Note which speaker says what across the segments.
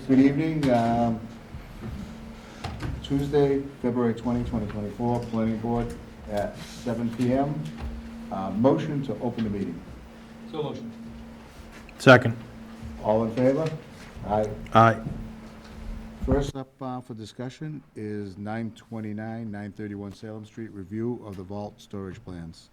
Speaker 1: Good evening. Tuesday, February 20, 2024, Planning Board at 7 PM. Motion to open the meeting.
Speaker 2: So motion.
Speaker 3: Second.
Speaker 1: All in favor? Aye.
Speaker 3: Aye.
Speaker 1: First up for discussion is 929, 931 Salem Street, review of the vault storage plans.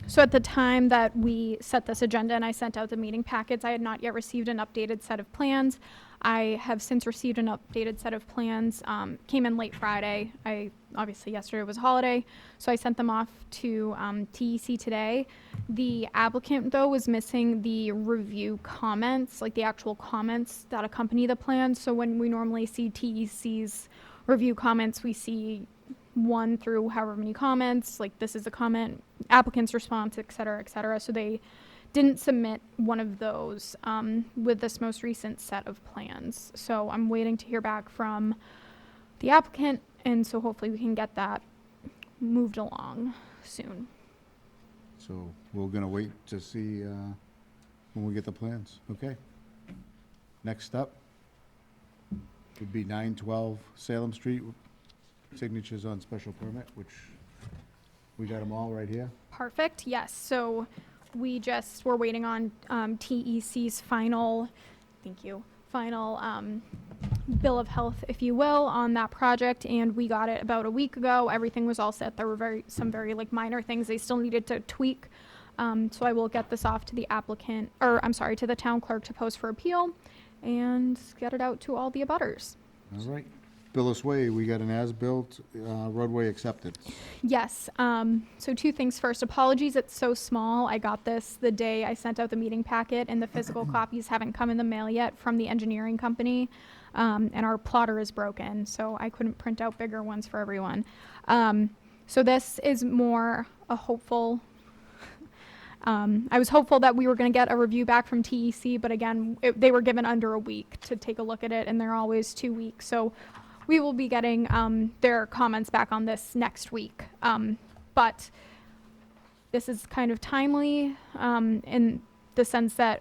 Speaker 4: So at the time that we set this agenda and I sent out the meeting packets, I had not yet received an updated set of plans. I have since received an updated set of plans, came in late Friday. Obviously yesterday was a holiday, so I sent them off to TEC today. The applicant, though, was missing the review comments, like the actual comments that accompany the plan. So when we normally see TEC's review comments, we see 1 through however many comments, like this is a comment, applicant's response, et cetera, et cetera. So they didn't submit one of those with this most recent set of plans. So I'm waiting to hear back from the applicant, and so hopefully we can get that moved along soon.
Speaker 1: So we're going to wait to see when we get the plans. Okay. Next up would be 912 Salem Street, signatures on special permit, which we got them all right here.
Speaker 4: Perfect, yes. So we're waiting on TEC's final, thank you, final bill of health, if you will, on that project, and we got it about a week ago. Everything was all set. There were some very like minor things they still needed to tweak. So I will get this off to the applicant, or I'm sorry, to the town clerk to post for appeal and get it out to all the abutters.
Speaker 1: All right. Billis Way, we got an as-built roadway acceptance.
Speaker 4: Yes. So 2 things. First, apologies, it's so small. I got this the day I sent out the meeting packet, and the physical copies haven't come in the mail yet from the engineering company, and our plotter is broken, so I couldn't print out bigger ones for everyone. So this is more a hopeful. I was hopeful that we were going to get a review back from TEC, but again, they were given under a week to take a look at it, and they're always 2 weeks. So we will be getting their comments back on this next week. But this is kind of timely in the sense that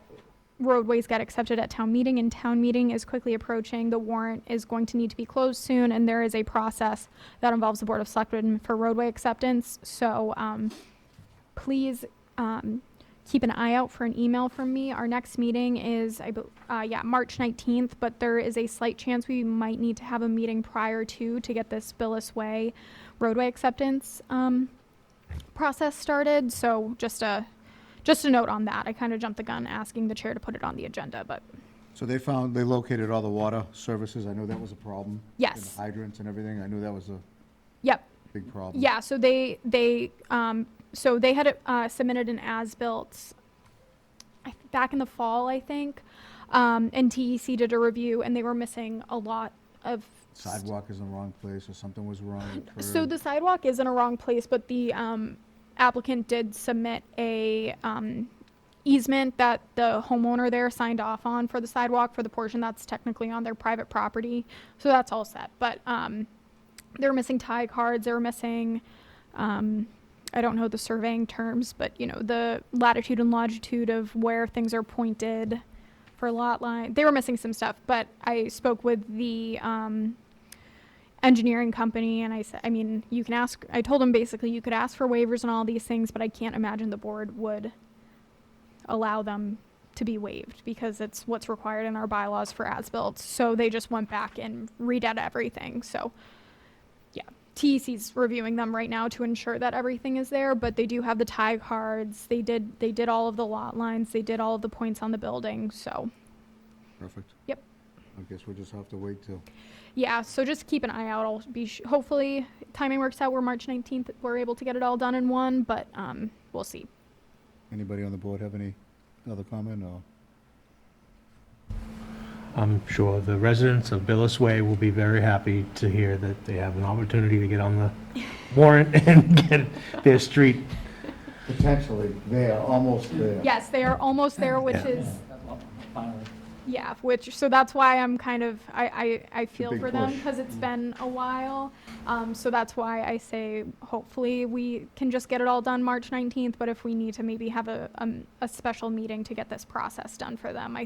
Speaker 4: roadways get accepted at town meeting, and town meeting is quickly approaching. The warrant is going to need to be closed soon, and there is a process that involves the Board of Selectmen for roadway acceptance. So please keep an eye out for an email from me. Our next meeting is, March 19th, but there is a slight chance we might need to have a meeting prior to get this Billis Way roadway acceptance process started. So just a note on that. I kind of jumped the gun asking the chair to put it on the agenda, but
Speaker 1: So they located all the water services. I know that was a problem.
Speaker 4: Yes.
Speaker 1: And the hydrants and everything. I knew that was a
Speaker 4: yep.
Speaker 1: big problem.
Speaker 4: Yeah, so they had submitted an as-built back in the fall, I think, and TEC did a review, and they were missing a lot of.
Speaker 1: Sidewalk is in the wrong place, or something was wrong.
Speaker 4: So the sidewalk is in a wrong place, but the applicant did submit a easement that the homeowner there signed off on for the sidewalk for the portion that's technically on their private property. So that's all set, but they were missing tie cards. They were missing, I don't know the surveying terms, but the latitude and longitude of where things are pointed for lot line. They were missing some stuff, but I spoke with the engineering company, and I said, you can ask. I told them basically you could ask for waivers and all these things, but I can't imagine the board would allow them to be waived because it's what's required in our bylaws for as-built. So they just went back and redid everything. So yeah, TEC's reviewing them right now to ensure that everything is there, but they do have the tie cards. They did all of the lot lines. They did all of the points on the building. So
Speaker 1: Perfect.
Speaker 4: Yep.
Speaker 1: I guess we'll just have to wait till.
Speaker 4: yeah, so just keep an eye out. I'll be hopefully timing works out where March 19th we're able to get it all done in one, but we'll see.
Speaker 1: Anybody on the board have any other comment, or?
Speaker 3: I'm sure the residents of Billis Way will be very happy to hear that they have an opportunity to get on the warrant and get their street.
Speaker 1: Potentially, they are almost there.
Speaker 4: Yes, they are almost there, which
Speaker 3: Yeah.
Speaker 4: is
Speaker 2: Finally.
Speaker 4: Yeah, so that's why I'm kind of, I feel
Speaker 1: big
Speaker 4: for them,
Speaker 1: push.
Speaker 4: because it's been a while. So that's why I say, hopefully, we can just get it all done March 19th, but if we need to maybe have a special meeting to get this process done for them,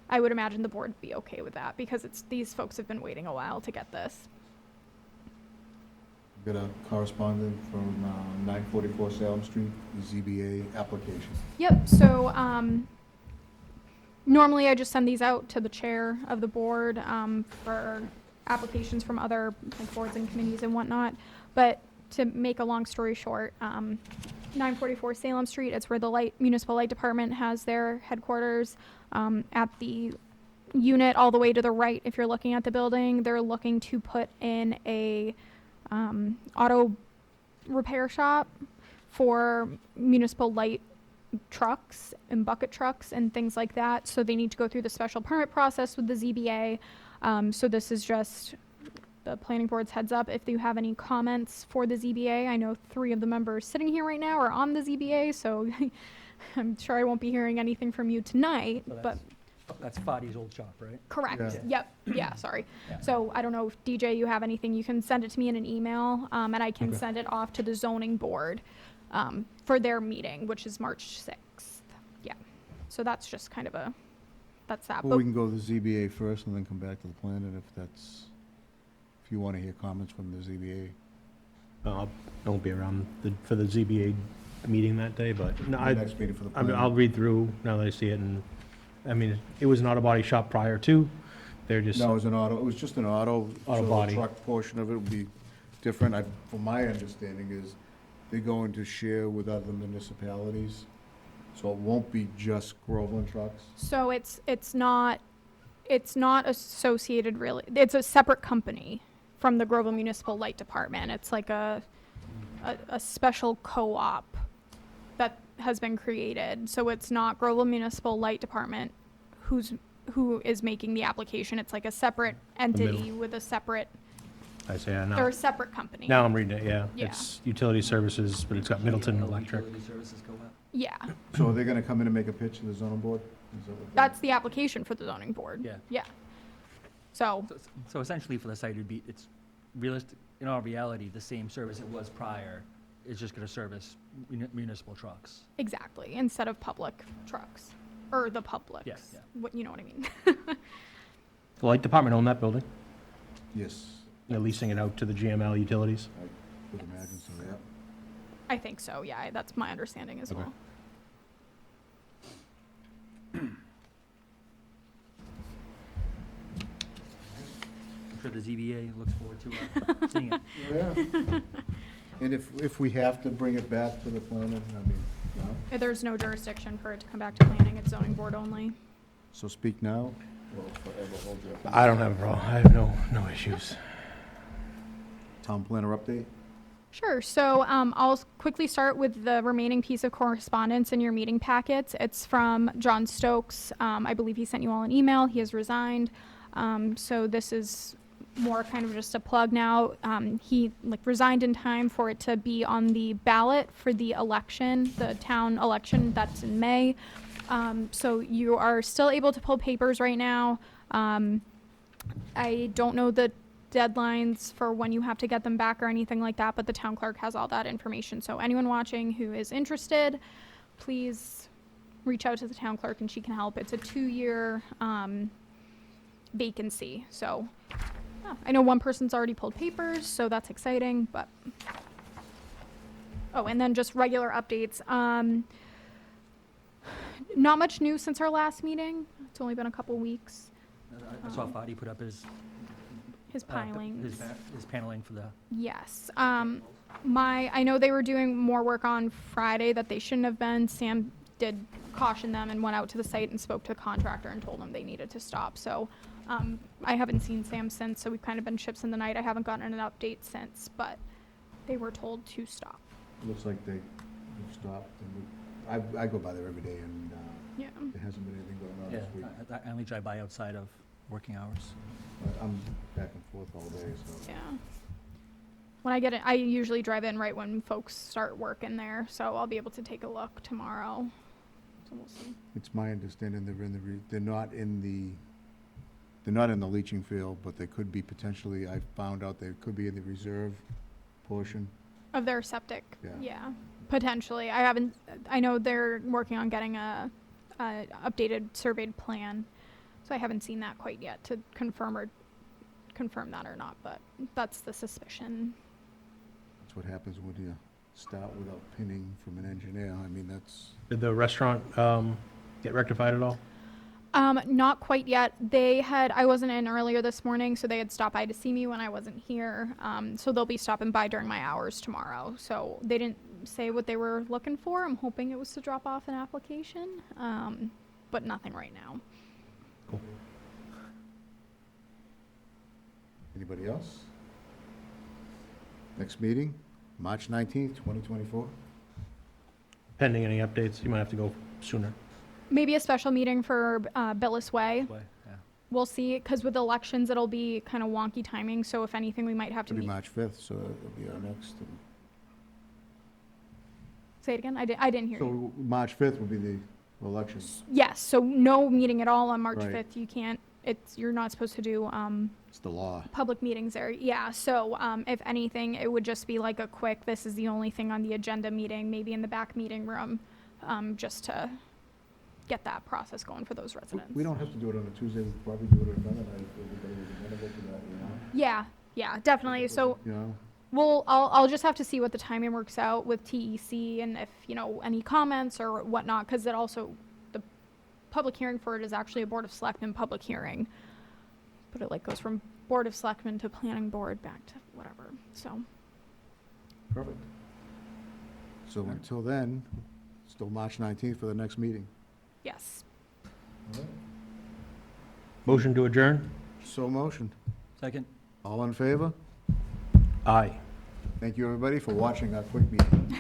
Speaker 4: I would imagine the board would be okay with that, because these folks have been waiting a while to get this.
Speaker 1: Got a correspondent from 944 Salem Street, the ZBA application.
Speaker 4: Yep, so, normally I just send these out to the chair of the board, for applications from other like, boards and committees and whatnot. But to make a long story short, 944 Salem Street, it's where the municipal light department has their headquarters. At the unit all the way to the right, if you're looking at the building, they're looking to put in a, auto repair shop for municipal light trucks and bucket trucks and things like that. So they need to go through the special permit process with the ZBA. So this is just the planning board's heads up. If you have any comments for the ZBA, I know 3 of the members sitting here right now are on the ZBA, so I'm sure I won't be hearing anything from you tonight,
Speaker 2: So
Speaker 4: but
Speaker 2: that's Fadi's old shop, right?
Speaker 4: correct.
Speaker 1: Yeah.
Speaker 4: Yep. Yeah, sorry.
Speaker 2: Yeah.
Speaker 4: So I don't know if DJ, you have anything, you can send it to me in an email, and I can
Speaker 3: Okay.
Speaker 4: send it off to the zoning board, for their meeting, which is March 6th. Yeah. So that's just kind of that's that.
Speaker 1: Well,
Speaker 4: But
Speaker 1: we can go to the ZBA first and then come back to the planning if you want to hear comments from the ZBA.
Speaker 3: I won't be around for the ZBA meeting that day, but no,
Speaker 1: The next meeting for the planning.
Speaker 3: I'll read through now that I see it, and, I mean, it was an auto body shop prior to, they're just,
Speaker 1: No, it was just an auto.
Speaker 3: Auto
Speaker 1: so
Speaker 3: body.
Speaker 1: The truck portion of it will be different. From my understanding is they're going to share with other municipalities. So it won't be just Groveland trucks.
Speaker 4: so it's not associated really. It's a separate company from the Groveland Municipal Light Department. It's like a special co-op that has been created. So it's not Groveland Municipal Light Department who is making the application. It's like a separate entity with a separate,
Speaker 3: I say,
Speaker 4: they're
Speaker 3: now,
Speaker 4: a separate company.
Speaker 3: now I'm reading it, yeah.
Speaker 4: Yeah.
Speaker 3: It's utility services, but it's got Middleton
Speaker 2: Yeah,
Speaker 3: Electric.
Speaker 2: Utility services go up.
Speaker 4: Yeah,
Speaker 1: So are they gonna come in and make a pitch to the zoning board? Is that what they-
Speaker 4: that's the application for the zoning board.
Speaker 2: Yeah.
Speaker 4: Yeah. So,
Speaker 2: So essentially for the site, it's realistic, in all reality, the same service it was prior. It's just gonna service municipal trucks.
Speaker 4: exactly, instead of public trucks, or the public.
Speaker 2: Yeah.
Speaker 4: What, you know what I mean?
Speaker 3: The light department owned that building,
Speaker 1: Yes,
Speaker 3: they're leasing it out to the GML utilities.
Speaker 1: I would imagine so, yeah.
Speaker 4: I think so, yeah, that's my understanding as
Speaker 3: Okay.
Speaker 4: well.
Speaker 2: I'm sure the ZBA looks forward to seeing it.
Speaker 1: Yeah. And if we have to bring it back to the planning, I mean, no?
Speaker 4: There's no jurisdiction for it to come back to planning, it's zoning board only.
Speaker 1: So speak now or forever hold your peace.
Speaker 3: I don't have a problem, I have no issues.
Speaker 1: Town planner update?
Speaker 4: Sure, so I'll quickly start with the remaining piece of correspondence in your meeting packets. It's from John Stokes. I believe he sent you all an email, he has resigned. So this is more kind of just a plug now. He resigned in time for it to be on the ballot for the election, the town election that's in May. So you are still able to pull papers right now. I don't know the deadlines for when you have to get them back or anything like that, but the town clerk has all that information. So anyone watching who is interested, please reach out to the town clerk and she can help. It's a 2-year vacancy. So I know one person's already pulled papers, so that's exciting, but. Oh, and then just regular updates. Not much news since our last meeting. It's only been a couple weeks.
Speaker 2: I saw Fadi put up his.
Speaker 4: His pilings.
Speaker 2: His paneling for the.
Speaker 4: Yes. I know they were doing more work on Friday that they shouldn't have been. Sam did caution them and went out to the site and spoke to the contractor and told them they needed to stop. So I haven't seen Sam since, so we've kind of been ships in the night. I haven't gotten an update since, but they were told to stop.
Speaker 1: Looks like they've stopped. And I go by there every day and
Speaker 4: Yeah.
Speaker 1: there hasn't been anything going on
Speaker 2: Yeah,
Speaker 1: this week.
Speaker 2: I only drive by outside of working hours.
Speaker 1: But I'm back and forth all day, so.
Speaker 4: Yeah. When I get it, I usually drive in right when folks start working there, so I'll be able to take a look tomorrow. So we'll see.
Speaker 1: It's my understanding they're not in the leaching field, but they could be potentially, I found out they could be in the reserve portion.
Speaker 4: Of their septic,
Speaker 1: Yeah.
Speaker 4: yeah, potentially. I know they're working on getting a updated surveyed plan, so I haven't seen that quite yet to confirm that or not, but that's the suspicion.
Speaker 1: That's what happens when you start without pinning from an engineer. I mean, that's,
Speaker 3: Did the restaurant get rectified at all?
Speaker 4: Not quite yet. I wasn't in earlier this morning, so they had stopped by to see me when I wasn't here. So they'll be stopping by during my hours tomorrow. So they didn't say what they were looking for. I'm hoping it was to drop off an application, but nothing right now.
Speaker 3: Cool.
Speaker 1: anybody else? Next meeting, March 19th, 2024.
Speaker 3: Pending any updates, you might have to go sooner.
Speaker 4: Maybe a special meeting for Billis Way.
Speaker 2: Way, yeah.
Speaker 4: We'll see, because with elections, it'll be kind of wonky timing. So if anything, we might have to
Speaker 1: It'll be
Speaker 4: meet.
Speaker 1: March 5th, so it'll be our next.
Speaker 4: Say it again. I didn't hear you.
Speaker 1: So March 5th will be the election.
Speaker 4: Yes. So no meeting at all on March
Speaker 1: Right.
Speaker 4: 5th. You can't. You're not supposed to do
Speaker 1: It's the law.
Speaker 4: public meetings there. Yeah. So if anything, it would just be like a quick. This is the only thing on the agenda meeting. Maybe in the back meeting room, just to get that process going for those residents.
Speaker 1: We don't have to do it on a Tuesday, we'll probably do it another night if everybody was amenable to that, you know?
Speaker 4: Yeah. Yeah. Definitely. So
Speaker 1: You know?
Speaker 4: I'll just have to see what the timing works out with TEC and if, any comments or whatnot, because it also, the public hearing for it is actually a Board of Selectmen public hearing. But it goes from Board of Selectmen to Planning Board back to whatever, so.
Speaker 1: Perfect. So until then, still March 19th for the next meeting.
Speaker 4: Yes.
Speaker 3: Motion to adjourn?
Speaker 1: So motioned.
Speaker 2: Second?
Speaker 1: All in favor?
Speaker 3: Aye.
Speaker 1: Thank you, everybody, for watching our quick meeting.